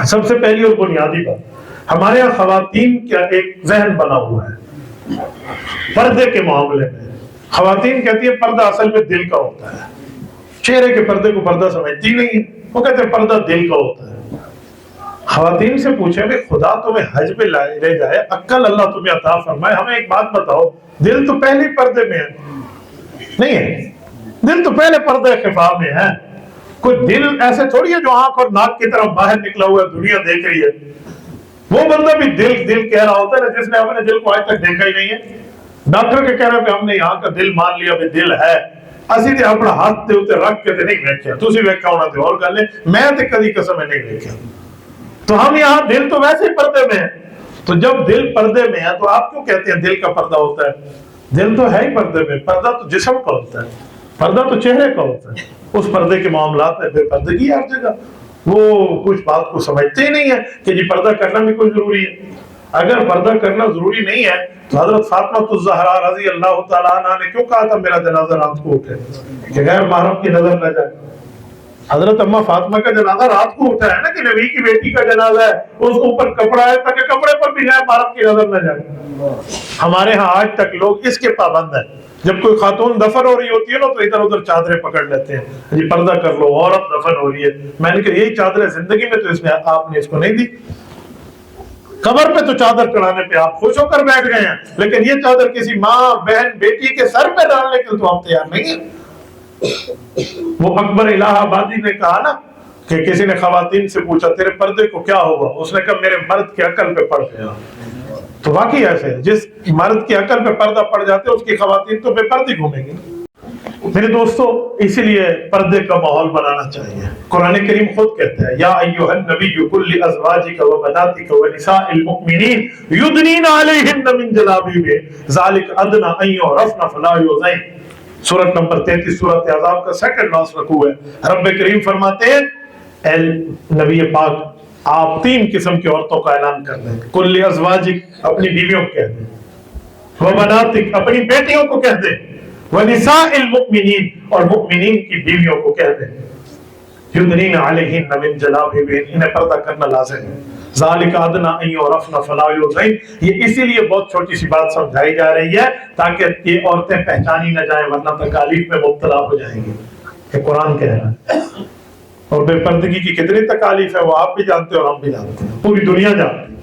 سب سے پہلی اور بنیادی بات، ہمارے یہاں خواتین کا ایک ذہن بنا ہوا ہے پردے کے معاملے میں۔ خواتین کہتی ہے پردہ اصل میں دل کا ہوتا ہے، چہرے کے پردے کو پردہ سمجھتی نہیں ہے، وہ کہتے ہیں پردہ دل کا ہوتا ہے۔ خواتین سے پوچھیں کہ خدا تمہیں حج پہ لے جائے، عقل اللہ تمہیں عطا فرمائے، ہمیں ایک بات بتاؤ، دل تو پہلے پردے میں ہے نہیں ہے؟ دل تو پہلے پردے خفا میں ہے۔ کوئی دل ایسے تھوڑی ہے جو آنکھ اور ناک کی طرف باہر نکلا ہوا ہے، دنیا دیکھ رہی ہے۔ وہ بندہ بھی دل دل کہہ رہا ہوتا ہے نا، جس نے اپنے دل کو آج تک دیکھا ہی نہیں ہے۔ ڈاکٹر کے کہہ رہے کہ ہم نے یہاں کا دل مان لیا بھی دل ہے، اسی تے اپنا ہاتھ تے اوتے رکھ کے تے نہیں ویکھیا، تسی ویکھا ہونا تے اور گل ہے، میں تے کدی قسم نہیں ویکھیا۔ تو ہم یہاں دل تو ویسے ہی پردے میں ہے، تو جب دل پردے میں ہے تو آپ کیوں کہتے ہیں دل کا پردہ ہوتا ہے؟ دل تو ہے ہی پردے میں، پردہ تو جسم کا ہوتا ہے، پردہ تو چہرے کا ہوتا ہے۔ اس پردے کے معاملات میں بے پردگی ہر جگہ، وہ کچھ بات کو سمجھتے ہی نہیں ہے کہ جی پردہ کرنا بھی کوئی ضروری ہے۔ اگر پردہ کرنا ضروری نہیں ہے تو حضرت فاطمہ الزہرا رضی اللہ تعالیٰ عنہ نے کیوں کہا تھا میرا جنازہ رات کو اٹھے کہ غیر محرم کی نظر نہ جائے؟ حضرت اماں فاطمہ کا جنازہ رات کو اٹھا ہے نا کہ نبی کی بیٹی کا جنازہ ہے، اس کے اوپر کپڑا ہے تاکہ کپڑے پر بھی غیر محرم کی نظر نہ جائے۔ ہمارے ہاں آج تک لوگ اس کے پابند ہیں، جب کوئی خاتون دفن ہو رہی ہوتی ہے نا تو ادھر ادھر چادریں پکڑ لیتے ہیں، جی پردہ کر لو، عورت دفن ہو رہی ہے۔ میں نے کہا یہی چادریں زندگی میں تو اس میں آپ نے اس کو نہیں دی، قبر پہ تو چادر چڑھانے پہ آپ خوش ہو کر بیٹھ گئے ہیں، لیکن یہ چادر کسی ماں بہن بیٹی کے سر پہ ڈالنے کے تو آپ تیار نہیں ہیں۔ وہ اکبر الہ آبادی نے کہا نا کہ کسی نے خواتین سے پوچھا تیرے پردے کو کیا ہوگا، اس نے کہا میرے مرد کی عقل پہ پڑ گیا۔ تو واقعی ایسے ہے، جس مرد کی عقل پہ پردہ پڑ جاتے اس کی خواتین تو بے پردی گھومیں گی۔ میرے دوستو، اسی لیے پردے کا ماحول بنانا چاہیے۔ قرآن کریم خود کہتا ہے یا ایھا النبی قل لازواجک وبناتک ونساء المؤمنین یدنین علیہن من جلابیبہن ذلک ادنی ان یعرفن فلا یؤذین۔ سورۃ نمبر 33 سورۃ احزاب کا سیکنڈ لاسٹ رکوع ہے۔ رب کریم فرماتے ہیں اے نبی پاک آپ 3 قسم کی عورتوں کا اعلان کر دیں، قل لازواجک اپنی بیویوں کو کہہ دیں، وبناتک اپنی بیٹیوں کو کہہ دیں، وَنِسَاءِ الْمُؤْمِنِينَ اور مؤمنین کی بیویوں کو کہہ دیں یُدْنِینَ عَلَیہِنَّ مِن جَلَابِیبِہِنَّ، انہیں پردہ کرنا لازم ہے۔ ذَلِکَ أَدْنَىٰ أَن يُعْرَفْنَ فَلَا يُؤْذَيْنَ، یہ اسی لیے بہت چھوٹی سی بات سمجھائی جا رہی ہے تاکہ یہ عورتیں پہچانی نہ جائیں ورنہ تکالیف میں مبتلا ہو جائیں گی۔ یہ قرآن کہہ رہا ہے، اور بے پردگی کی کتنی تکالیف ہے وہ آپ بھی جانتے ہیں اور ہم بھی جانتے ہیں، پوری دنیا جانتی ہے۔